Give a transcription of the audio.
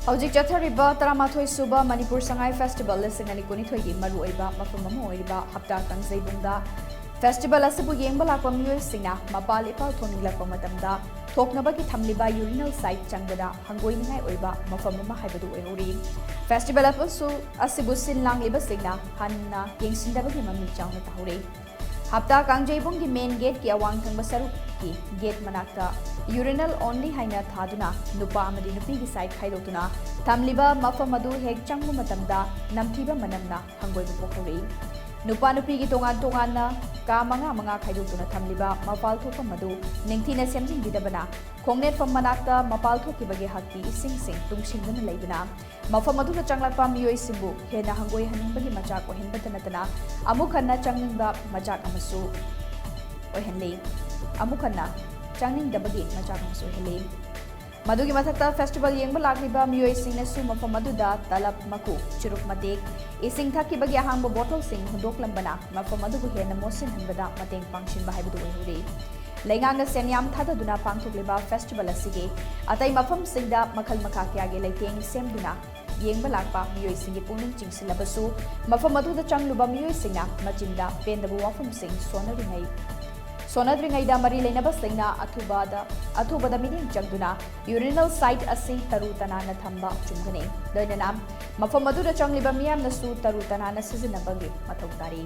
हौजिक चथरिबा 13 सुबा मणिपुर संगाई फेस्टिवल लिसिंग अनि कुनिथोई मरुओइबा मफम अमा ओइबा हप्ता कांगजैबुंगदा फेस्टिवल असबु येंबा लाक्पा मियोइसिंगना मपाल इपाल थोनिंगलाक्पा मतमदा थोकनबगी थमलिबा यूरिनल साइट चंगबदा हंगोइनिंगाई ओइबा मफम अमा हाइबदु ओइहौरी फेस्टिवल असबु सिन लांगलिबा सिंगना हन्ना येंसिंदबगी ममी चावना ताहुरे हप्ता कांगजैबुंग की मेन गेट की अवांग थंग सरुक की गेट मनाक्ता यूरिनल ओनली हाइना थादुना नुपा अमदी नुपी की साइड खाइदोतुना थमलिबा मफम अदु हेक चंगबु मतमदा नमथिबा मनमना हंगोइबु पोखौरी नुपा नुपी की तोंगान तोंगाना का मंगा मंगा खाइदोतुना थमलिबा मपाल थोपम अदु निंगथिना सेमजिंगिदबना खोंगनेट फम मनाक्ता मपाल थोकिबगे हक्की इसिंग सिंग तुंगसिंगना लेबना मफम अदुदा चंगलाक्पा मियोइसिंबु हेना हंगोइ हनिंबगी मचाक ओहिनबत नतना अमुखन्ना चंगनिंगबा मचाक अमसु ओहिनले अमुखन्ना चंगनिंगदबगी मचाक अमसु ओहिनले मधुगी मथक्ता फेस्टिवल येंबा लाक्लिबा मियोइसिंगनसु मफम अदुदा तलब मकु चिरुक मतेक इसिंग थक्किबगी अहांबा बोटल सिंग हुंदोक्लंबना मफम अदुबु हेना मोसिन हनबदा मतेंग पांगसिनबा हाइबदु ओहिहुरे लेंगांगा सेनियाम थादुना पांगथोक्लिबा फेस्टिवल असिगे अतै मफम सिंगदा मखल मखा क्यागे लेतेंग सेमदुना येंबा लाक्पा मियोइसिंगी पुनिंग चिंगसिलबसु मफम अदुदा चंगलुबा मियोइसिंगना मचिंदा पेंदबु वाफम सिंग सोनद्रिंगैदा मरी लेनबा सिंगना अथुबदा मिनिंग चंगदुना यूरिनल साइट असि तरु तनाना थंबा चुंगने लोइनना मफम अदुदा चंगलिबा मियामनसु तरु तनाना सिजनबगी मथौ तारी